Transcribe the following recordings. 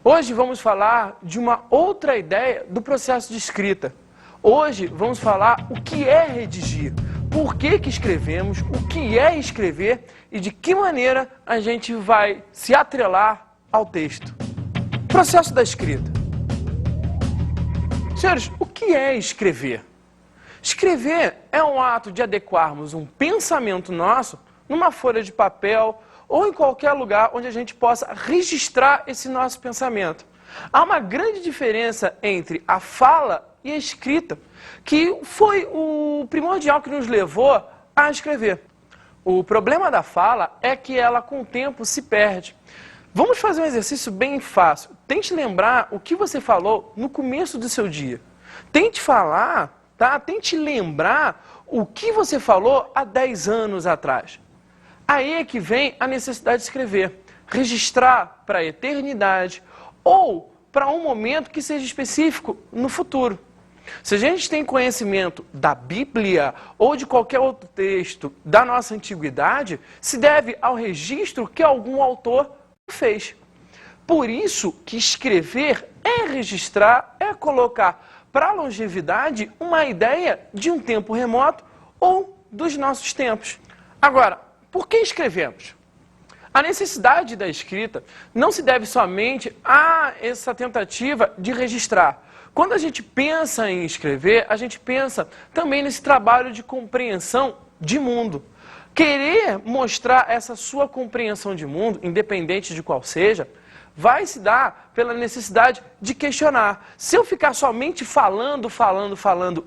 Hoje vamos falar de uma outra ideia do processo de escrita. Hoje vamos falar o que é redigir, por que escrevemos, o que é escrever e de que maneira a gente vai se atrelar ao texto. Processo da escrita. Senhores, o que é escrever? Escrever é um ato de adequarmos um pensamento nosso numa folha de papel ou em qualquer lugar onde a gente possa registrar esse nosso pensamento. Há uma grande diferença entre a fala e a escrita, que foi o primordial que nos levou a escrever. O problema da fala é que ela, com o tempo, se perde. Vamos fazer um exercício bem fácil. Tente lembrar o que você falou no começo do seu dia. Tente falar, tá? Tente lembrar o que você falou há 10 anos atrás. Aí é que vem a necessidade de escrever, registrar para a eternidade ou para um momento que seja específico no futuro. Se a gente tem conhecimento da Bíblia ou de qualquer outro texto da nossa antiguidade, se deve ao registro que algum autor fez. Por isso que escrever é registrar, é colocar para a longevidade uma ideia de um tempo remoto ou dos nossos tempos. Agora, por que escrevemos? A necessidade da escrita não se deve somente a essa tentativa de registrar. Quando a gente pensa em escrever, a gente pensa também nesse trabalho de compreensão de mundo. Querer mostrar essa sua compreensão de mundo, independente de qual seja, vai se dar pela necessidade de questionar. Se eu ficar somente falando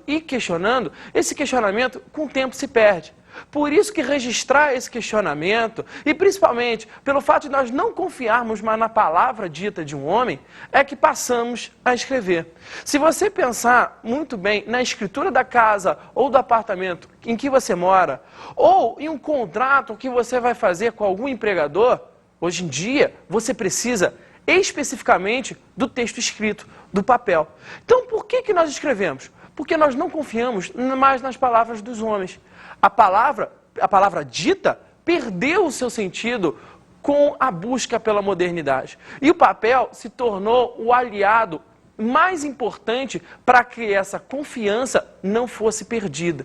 e questionando, esse questionamento com o tempo se perde. Por isso que registrar esse questionamento, e principalmente pelo fato de nós não confiarmos mais na palavra dita de um homem, é que passamos a escrever. Se você pensar muito bem na escritura da casa ou do apartamento em que você mora, ou em um contrato que você vai fazer com algum empregador, hoje em dia você precisa especificamente do texto escrito, do papel. Então por que nós escrevemos? Porque nós não confiamos mais nas palavras dos homens. A palavra dita perdeu o seu sentido com a busca pela modernidade. E o papel se tornou o aliado mais importante para que essa confiança não fosse perdida.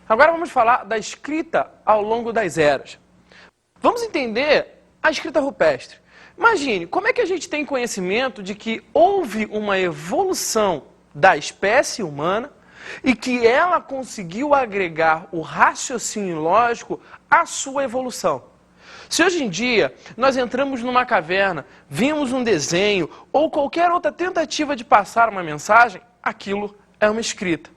Agora vamos falar da escrita ao longo das eras. Vamos entender a escrita rupestre. Imagine, como é que a gente tem conhecimento de que houve uma evolução da espécie humana e que ela conseguiu agregar o raciocínio lógico à sua evolução? Se hoje em dia nós entramos numa caverna, vimos um desenho ou qualquer outra tentativa de passar uma mensagem, aquilo é uma escrita.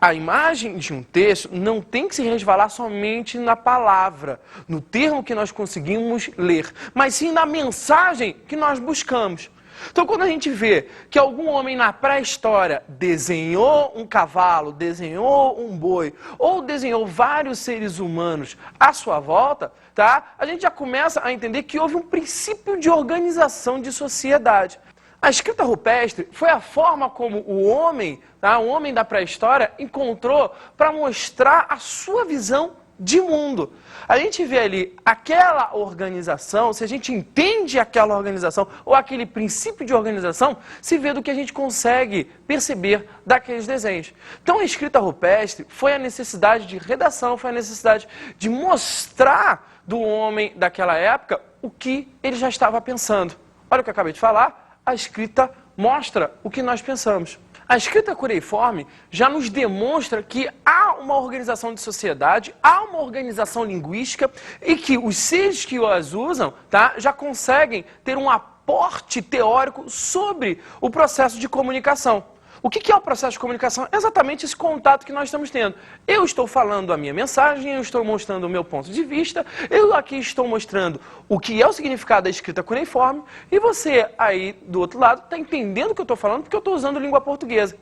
A imagem de um texto não tem que se resvalar somente na palavra, no termo que nós conseguimos ler, mas sim na mensagem que nós buscamos. Então, quando a gente vê que algum homem na pré-história desenhou um cavalo, desenhou um boi, ou desenhou vários seres humanos à sua volta, tá? A gente já começa a entender que houve um princípio de organização de sociedade. A escrita rupestre foi a forma como o homem, tá? O homem da pré-história, encontrou para mostrar a sua visão de mundo. A gente vê ali aquela organização, se a gente entende aquela organização ou aquele princípio de organização, se vê do que a gente consegue perceber daqueles desenhos. Então a escrita rupestre foi a necessidade de redação, foi a necessidade de mostrar do homem daquela época o que ele já estava pensando. Olha o que eu acabei de falar, a escrita mostra o que nós pensamos. A escrita cuneiforme já nos demonstra que há uma organização de sociedade, há uma organização linguística e que os seres que as usam, tá, já conseguem ter um aporte teórico sobre o processo de comunicação. O que é o processo de comunicação? É exatamente esse contato que nós estamos tendo. Eu estou falando a minha mensagem, eu estou mostrando o meu ponto de vista, eu aqui estou mostrando o que é o significado da escrita cuneiforme, e você aí do outro lado está entendendo o que eu estou falando porque eu estou usando língua portuguesa.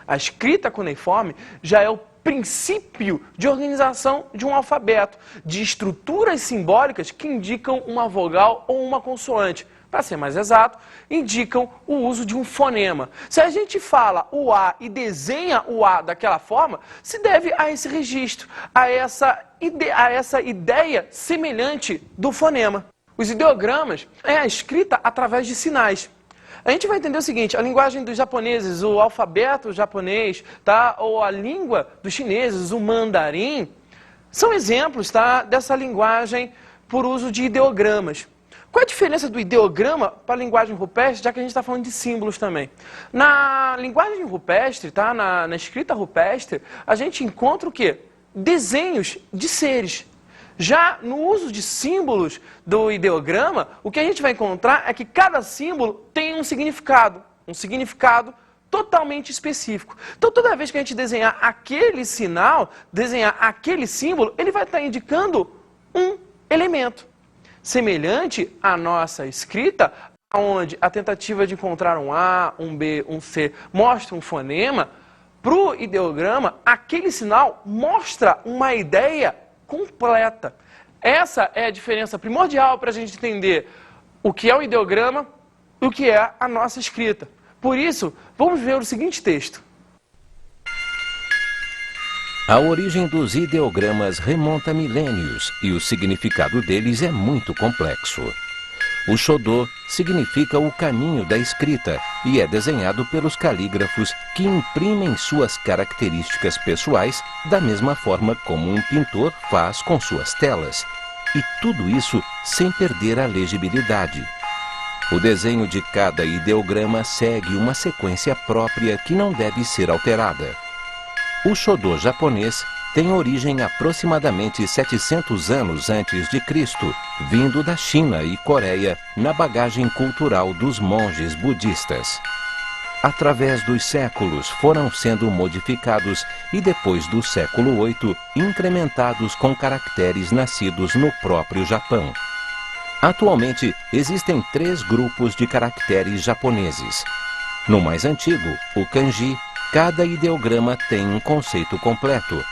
A escrita cuneiforme já é o princípio de organização de um alfabeto, de estruturas simbólicas que indicam uma vogal ou uma consoante. Para ser mais exato, indicam o uso de um fonema. Se a gente fala o A e desenha o A daquela forma, se deve a esse registro, a essa ideia semelhante do fonema. Os ideogramas é a escrita através de sinais. A gente vai entender o seguinte, a linguagem dos japoneses, o alfabeto japonês, tá? Ou a língua dos chineses, o mandarim, são exemplos, tá? Dessa linguagem por uso de ideogramas. Qual é a diferença do ideograma para a linguagem rupestre, já que a gente está falando de símbolos também? Na linguagem rupestre, tá? Na escrita rupestre, a gente encontra o quê? Desenhos de seres. Já no uso de símbolos do ideograma, o que a gente vai encontrar é que cada símbolo tem um significado totalmente específico. Então, toda vez que a gente desenhar aquele sinal, desenhar aquele símbolo, ele vai estar indicando um elemento. Semelhante à nossa escrita, onde a tentativa de encontrar um A, um B, um C mostra um fonema, para o ideograma, aquele sinal mostra uma ideia completa. Essa é a diferença primordial para a gente entender o que é o ideograma e o que é a nossa escrita. Por isso, vamos ver o seguinte texto. A origem dos ideogramas remonta a milênios e o significado deles é muito complexo. O Shodô significa o caminho da escrita e é desenhado pelos calígrafos que imprimem suas características pessoais da mesma forma como um pintor faz com suas telas. E tudo isso sem perder a legibilidade. O desenho de cada ideograma segue uma sequência própria que não deve ser alterada. O Shodô japonês tem origem aproximadamente 700 anos antes de Cristo, vindo da China e Coreia na bagagem cultural dos monges budistas. Através dos séculos foram sendo modificados e depois do século VIII incrementados com caracteres nascidos no próprio Japão. Atualmente existem 3 grupos de caracteres japoneses. No mais antigo, o kanji, cada ideograma tem um conceito completo.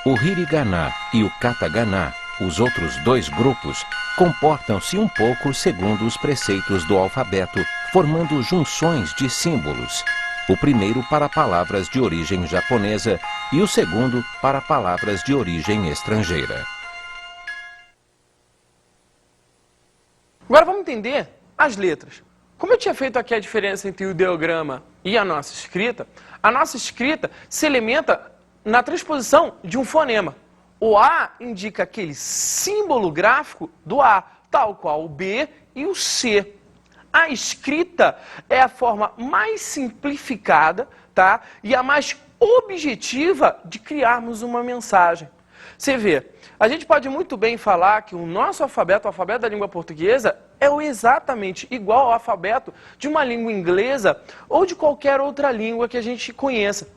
O hiragana e o katakana, os outros 2 grupos, comportam-se um pouco segundo os preceitos do alfabeto, formando junções de símbolos. O primeiro para palavras de origem japonesa e o segundo para palavras de origem estrangeira. Agora vamos entender as letras. Como eu tinha feito aqui a diferença entre o ideograma e a nossa escrita se elementa na transposição de um fonema. O A indica aquele símbolo gráfico do A, tal qual o B e o C. A escrita é a forma mais simplificada, tá? E a mais objetiva de criarmos uma mensagem. Você vê, a gente pode muito bem falar que o nosso alfabeto, o alfabeto da língua portuguesa, é exatamente igual ao alfabeto de uma língua inglesa ou de qualquer outra língua que a gente conheça.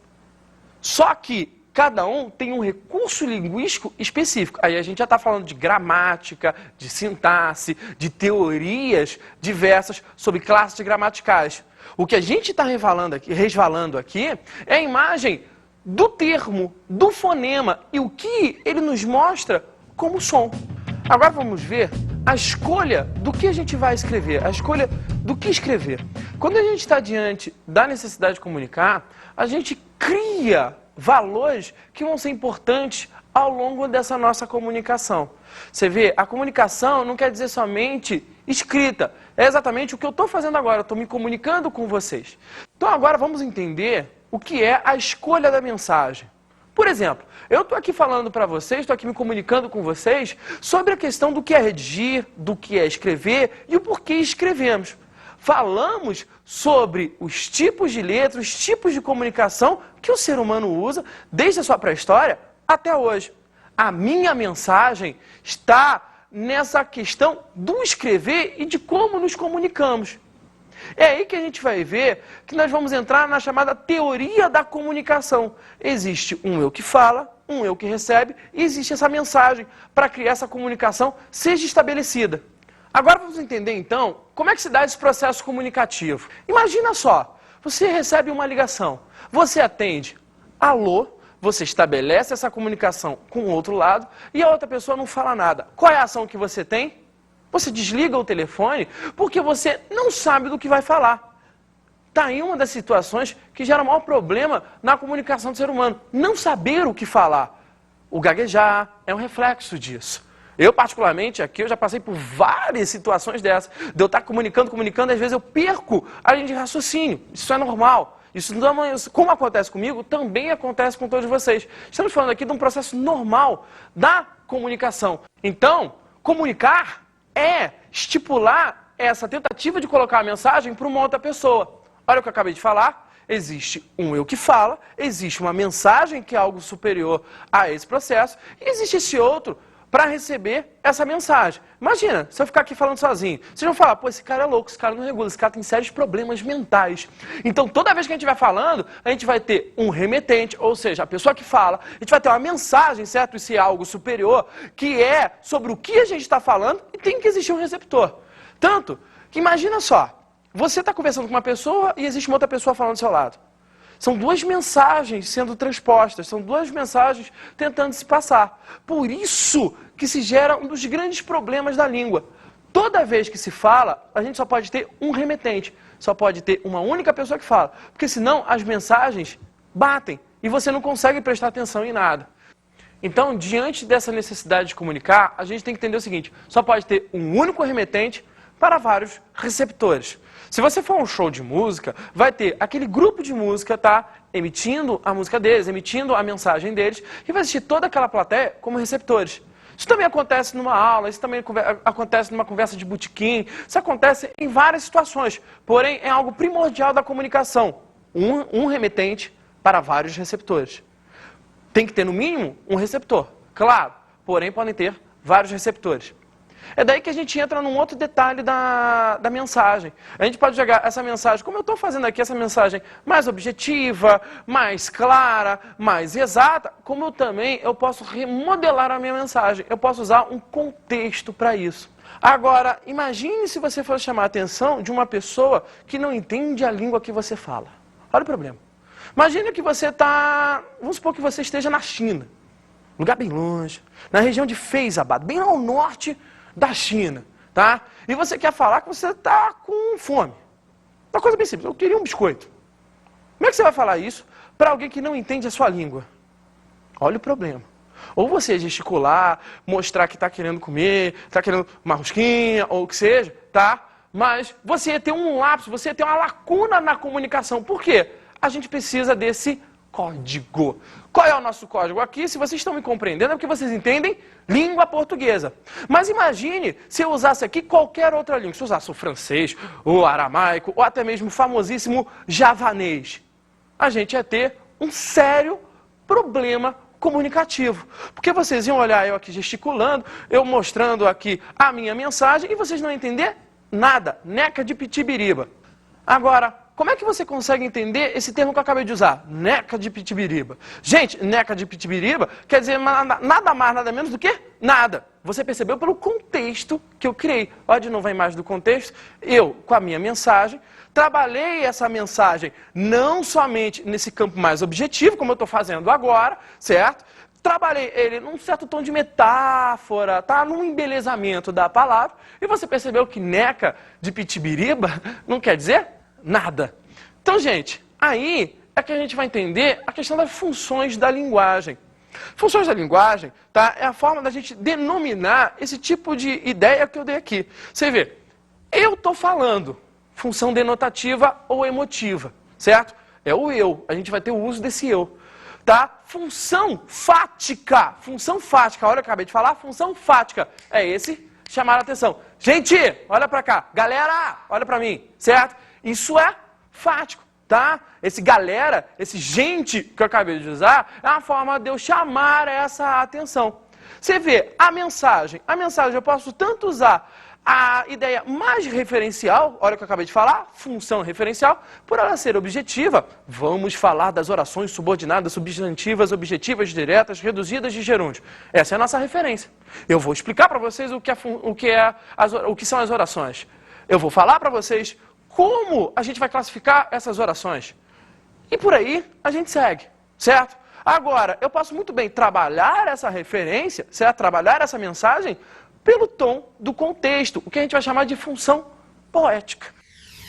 Só que cada um tem um recurso linguístico específico. Aí a gente já está falando de gramática, de sintaxe, de teorias diversas sobre classes gramaticais. O que a gente está resvalando aqui é a imagem do termo, do fonema e o que ele nos mostra como som. Agora vamos ver a escolha do que a gente vai escrever, a escolha do que escrever. Quando a gente está diante da necessidade de comunicar, a gente cria valores que vão ser importantes ao longo dessa nossa comunicação. Você vê, a comunicação não quer dizer somente escrita, é exatamente o que eu estou fazendo agora, eu estou me comunicando com vocês. Então agora vamos entender o que é a escolha da mensagem. Por exemplo, eu estou aqui falando para vocês, estou aqui me comunicando com vocês sobre a questão do que é redigir, do que é escrever e o porquê escrevemos. Falamos sobre os tipos de letras, os tipos de comunicação que o ser humano usa desde a sua pré-história até hoje. A minha mensagem está nessa questão do escrever e de como nos comunicamos. É aí que a gente vai ver que nós vamos entrar na chamada teoria da comunicação. Existe um eu que fala, um eu que recebe, e existe essa mensagem para criar essa comunicação seja estabelecida. Agora vamos entender então como é que se dá esse processo comunicativo. Imagina só, você recebe uma ligação, você atende, alô, você estabelece essa comunicação com o outro lado e a outra pessoa não fala nada. Qual é a ação que você tem? Você desliga o telefone porque você não sabe do que vai falar. Está aí uma das situações que gera o maior problema na comunicação do ser humano. Não saber o que falar. O gaguejar é um reflexo disso. Eu, particularmente, aqui eu já passei por várias situações dessas. De eu estar comunicando, às vezes eu perco a linha de raciocínio. Isso é normal. Isso, como acontece comigo, também acontece com todos vocês. Estamos falando aqui de um processo normal da comunicação. Então, comunicar é estipular essa tentativa de colocar a mensagem para uma outra pessoa. Olha o que eu acabei de falar. Existe um eu que fala, existe uma mensagem que é algo superior a esse processo, e existe esse outro para receber essa mensagem. Imagina, se eu ficar aqui falando sozinho, vocês vão falar, pô, esse cara é louco, esse cara não regula, esse cara tem sérios problemas mentais. Então, toda vez que a gente vai falando, a gente vai ter um remetente, ou seja, a pessoa que fala, a gente vai ter uma mensagem, certo? Isso é algo superior, que é sobre o que a gente está falando, e tem que existir um receptor. Tanto que imagina só, você está conversando com uma pessoa e existe uma outra pessoa falando do seu lado. São duas mensagens sendo transpostas, são duas mensagens tentando se passar. Por isso que se gera um dos grandes problemas da língua. Toda vez que se fala, a gente só pode ter um remetente, só pode ter uma única pessoa que fala, porque senão as mensagens batem e você não consegue prestar atenção em nada. Então, diante dessa necessidade de comunicar, a gente tem que entender o seguinte, só pode ter um único remetente para vários receptores. Se você for a um show de música, vai ter aquele grupo de música, tá, emitindo a música deles, emitindo a mensagem deles, e vai existir toda aquela plateia como receptores. Isso também acontece numa aula, isso também acontece numa conversa de botequim, isso acontece em várias situações, porém é algo primordial da comunicação, um remetente para vários receptores. Tem que ter no mínimo um receptor, claro, porém podem ter vários receptores. É daí que a gente entra num outro detalhe da mensagem. A gente pode jogar essa mensagem, como eu estou fazendo aqui, essa mensagem mais objetiva, mais clara, mais exata, como eu posso remodelar a minha mensagem. Eu posso usar um contexto para isso. Agora, imagine se você for chamar a atenção de uma pessoa que não entende a língua que você fala. Olha o problema. Imagine que você está, vamos supor que você esteja na China, lugar bem longe, na região de Feizabad, bem ao norte da China, tá? E você quer falar que você está com fome. Uma coisa bem simples, eu queria um biscoito. Como é que você vai falar isso para alguém que não entende a sua língua? Olha o problema. Ou você gesticular, mostrar que está querendo comer, está querendo uma rosquinha, ou o que seja, tá? Mas você ia ter um lapso, você ia ter uma lacuna na comunicação. Por quê? A gente precisa desse código. Qual é o nosso código aqui? Se vocês estão me compreendendo, é porque vocês entendem língua portuguesa. Mas imagine se eu usasse aqui qualquer outra língua. Se eu usasse o francês, o aramaico, ou até mesmo o famosíssimo javanês. A gente ia ter um sério problema comunicativo. Porque vocês iam olhar eu aqui gesticulando, eu mostrando aqui a minha mensagem, e vocês não iam entender nada. Neca de pitibiriba. Agora, como é que você consegue entender esse termo que eu acabei de usar? Neca de pitibiriba. Gente, neca de pitibiriba quer dizer nada mais, nada menos do que nada. Você percebeu pelo contexto que eu criei. Olha de novo a imagem do contexto. Eu, com a minha mensagem, trabalhei essa mensagem não somente nesse campo mais objetivo, como eu estou fazendo agora, certo? Trabalhei ele num certo tom de metáfora, tá? Num embelezamento da palavra. E você percebeu que neca de pitibiriba não quer dizer nada. Então, gente, aí é que a gente vai entender a questão das funções da linguagem. Funções da linguagem, tá? É a forma da gente denominar esse tipo de ideia que eu dei aqui. Você vê, eu estou falando, função denotativa ou emotiva, certo? É o eu, a gente vai ter o uso desse eu. Tá? Função fática, olha, eu acabei de falar, função fática, é esse chamar a atenção. Gente, olha pra cá, galera, olha pra mim, certo? Isso é fático, tá? Esse galera, esse gente que eu acabei de usar, é uma forma de eu chamar essa atenção. Você vê, a mensagem eu posso tanto usar a ideia mais referencial, olha o que eu acabei de falar, função referencial, por ela ser objetiva, vamos falar das orações subordinadas, substantivas, objetivas, diretas, reduzidas de gerúndio. Essa é a nossa referência. Eu vou explicar para vocês o que são as orações. Eu vou falar para vocês como a gente vai classificar essas orações. E por aí a gente segue, certo? Agora, eu posso muito bem trabalhar essa referência, certo? Trabalhar essa mensagem pelo tom do contexto, o que a gente vai chamar de função poética.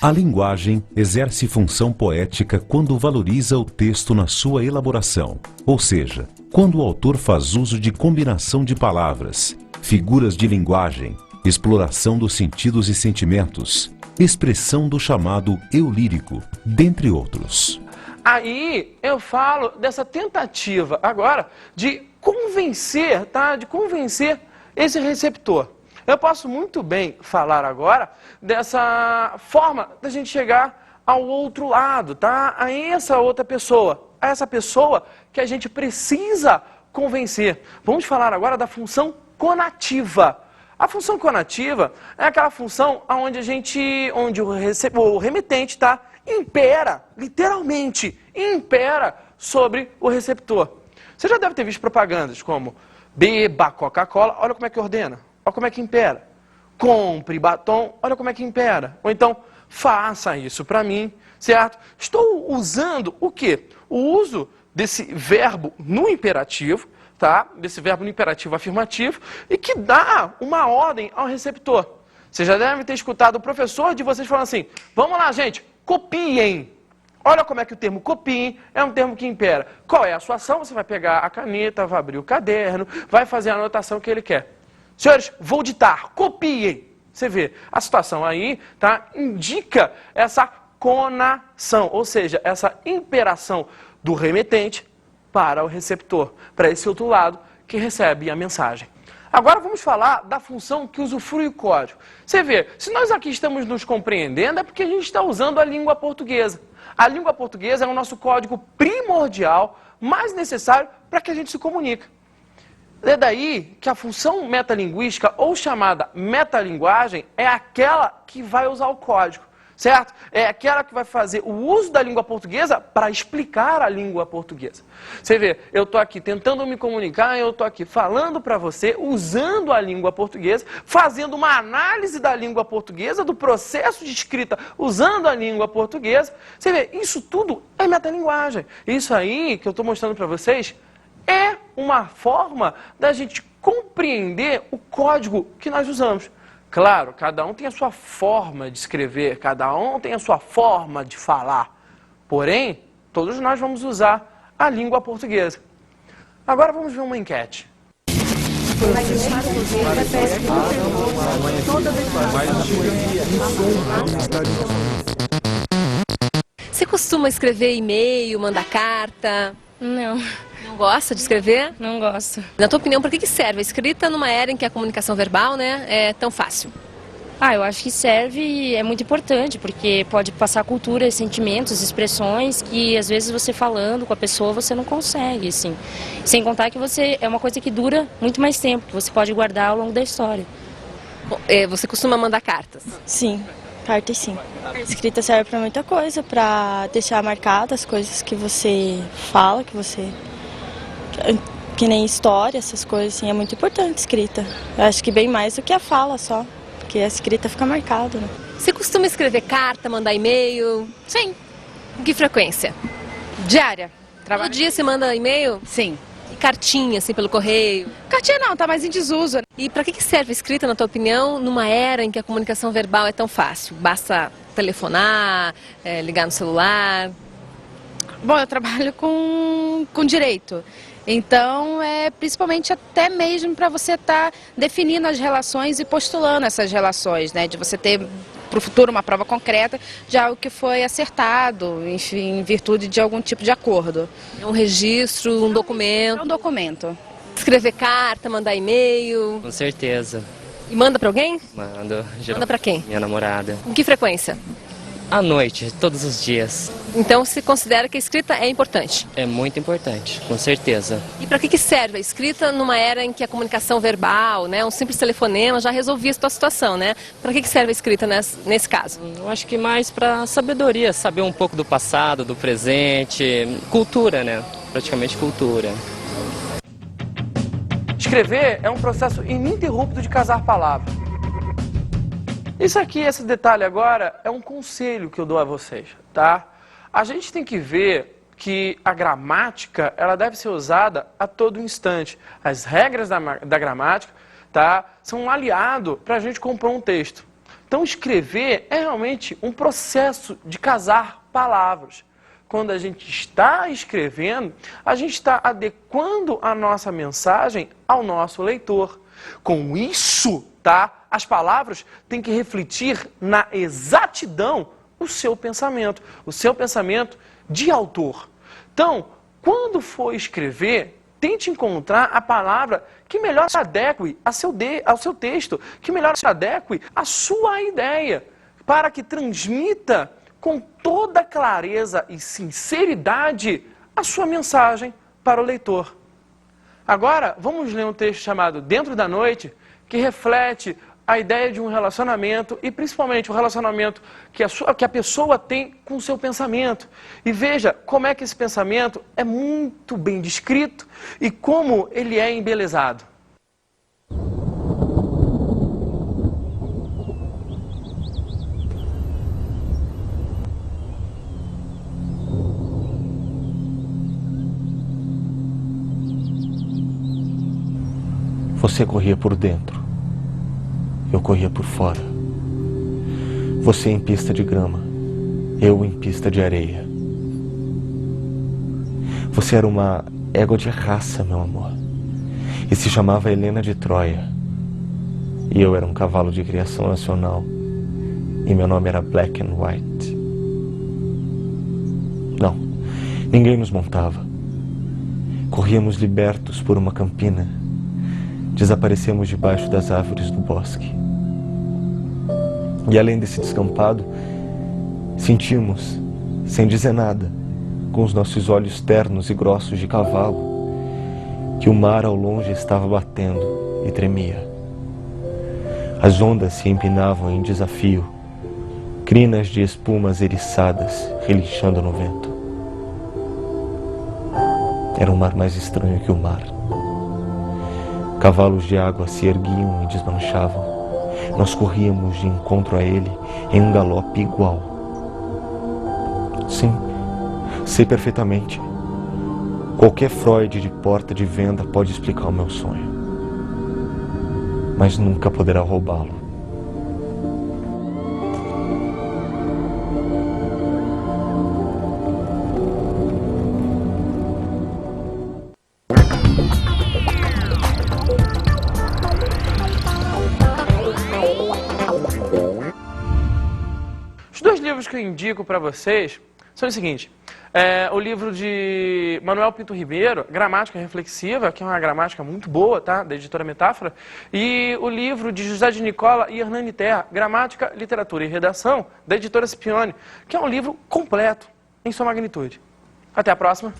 A linguagem exerce função poética quando valoriza o texto na sua elaboração, ou seja, quando o autor faz uso de combinação de palavras, figuras de linguagem, exploração dos sentidos e sentimentos, expressão do chamado eu lírico, dentre outros. Aí eu falo dessa tentativa agora de convencer, tá? De convencer esse receptor. Eu posso muito bem falar agora dessa forma da gente chegar ao outro lado, tá? A essa outra pessoa, a essa pessoa que a gente precisa convencer. Vamos falar agora da função conativa. A função conativa é aquela função onde o remetente, tá, impera, literalmente, impera sobre o receptor. Você já deve ter visto propagandas como beba Coca-Cola, olha como é que ordena, olha como é que impera. Compre batom, olha como é que impera. Ou então, faça isso para mim, certo? Estou usando o quê? O uso desse verbo no imperativo, tá? Desse verbo no imperativo afirmativo, e que dá uma ordem ao receptor. Você já deve ter escutado o professor de vocês falando assim, vamos lá, gente, copiem. Olha como é que o termo copiem é um termo que impera. Qual é a sua ação? Você vai pegar a caneta, vai abrir o caderno, vai fazer a anotação que ele quer. Senhores, vou ditar, copiem. Você vê, a situação aí, tá, indica essa conação, ou seja, essa imperação do remetente para o receptor, para esse outro lado que recebe a mensagem. Agora vamos falar da função que usufrui o código. Você vê, se nós aqui estamos nos compreendendo, é porque a gente está usando a língua portuguesa. A língua portuguesa é o nosso código primordial, mais necessário para que a gente se comunique. É daí que a função metalinguística, ou chamada metalinguagem, é aquela que vai usar o código, certo? É aquela que vai fazer o uso da língua portuguesa para explicar a língua portuguesa. Você vê, eu estou aqui tentando me comunicar, eu estou aqui falando para você, usando a língua portuguesa, fazendo uma análise da língua portuguesa, do processo de escrita usando a língua portuguesa. Você vê, isso tudo é metalinguagem. Isso aí que eu estou mostrando para vocês é uma forma da gente compreender o código que nós usamos. Claro, cada um tem a sua forma de escrever, cada um tem a sua forma de falar. Porém, todos nós vamos usar a língua portuguesa. Agora vamos ver uma enquete. Você costuma escrever e-mail, mandar carta? Não, Não gosta de escrever? não gosto. Na tua opinião, para que serve a escrita numa era em que a comunicação verbal, né, é tão fácil? Eu acho que serve, é muito importante, porque pode passar cultura, sentimentos, expressões que às vezes você falando com a pessoa você não consegue, assim. Sem contar que é uma coisa que dura muito mais tempo, que você pode guardar ao longo da história. Bom, você costuma mandar cartas? Sim, carta sim. A escrita serve para muita coisa, para deixar marcadas as coisas que você fala, que nem história, essas coisas assim, é muito importante a escrita. Eu acho que bem mais do que a fala só, porque a escrita fica marcada, né? Você costuma escrever carta, mandar e-mail? Sim, Com que frequência? diária. Todo dia você manda e-mail? Sim. E cartinha, assim, pelo correio? Cartinha não, tá mais em desuso. E para que serve a escrita, na tua opinião, numa era em que a comunicação verbal é tão fácil? Basta telefonar, ligar no celular? Bom, eu trabalho com direito. Então, principalmente até mesmo para você estar definindo as relações e postulando essas relações, né? De você ter para o futuro uma prova concreta de algo que foi acertado, enfim, em virtude de algum tipo de acordo. É um registro, um documento? É um documento. Escrever carta, mandar e-mail? Com certeza. E manda para alguém? Mando. Manda para quem? Minha namorada. Com que frequência? À noite, todos os dias. Então se considera que a escrita é importante. É muito importante, com certeza. E para que serve a escrita numa era em que a comunicação verbal, né, um simples telefonema já resolvia a sua situação, né? Para que serve a escrita nesse caso? Eu acho que mais para sabedoria, saber um pouco do passado, do presente, cultura, né? Praticamente cultura. Escrever é um processo ininterrupto de casar palavras. Isso aqui, esse detalhe agora, é um conselho que eu dou a vocês, tá? A gente tem que ver que a gramática, ela deve ser usada a todo instante. As regras da gramática, tá, são um aliado para a gente compor um texto. Então, escrever é realmente um processo de casar palavras. Quando a gente está escrevendo, a gente está adequando a nossa mensagem ao nosso leitor. Com isso, tá, as palavras têm que refletir na exatidão o seu pensamento de autor. Então, quando for escrever, tente encontrar a palavra que melhor se adeque ao seu texto, que melhor se adeque à sua ideia, para que transmita com toda clareza e sinceridade a sua mensagem para o leitor. Agora, vamos ler um texto chamado Dentro da Noite, que reflete a ideia de um relacionamento e principalmente o relacionamento que a pessoa tem com o seu pensamento. E veja como é que esse pensamento é muito bem descrito e como ele é embelezado. Você corria por dentro, eu corria por fora. Você em pista de grama, eu em pista de areia. Você era uma égua de raça, meu amor, e se chamava Helena de Troia. E eu era um cavalo de criação nacional, e meu nome era Black and White. Não, ninguém nos montava. Corríamos libertos por uma campina. Desaparecemos debaixo das árvores do bosque. E além desse descampado, sentimos, sem dizer nada, com os nossos olhos ternos e grossos de cavalo, que o mar ao longe estava batendo e tremia. As ondas se empinavam em desafio, crinas de espumas eriçadas relinchando no vento. Era um mar mais estranho que o mar. Cavalos de água se erguiam e desmanchavam. Nós corríamos de encontro a ele em um galope igual. Sim, sei perfeitamente. Qualquer Freud de porta de venda pode explicar o meu sonho, mas nunca poderá roubá-lo. Os dois livros que eu indico para vocês são os seguintes. O livro de Manuel Pinto Ribeiro, Gramática Reflexiva, que é uma gramática muito boa, tá? Da editora Metáfora. E o livro de José de Nicola e Hernani Terra, Gramática, Literatura e Redação, da editora Scipione, que é um livro completo em sua magnitude. Até a próxima.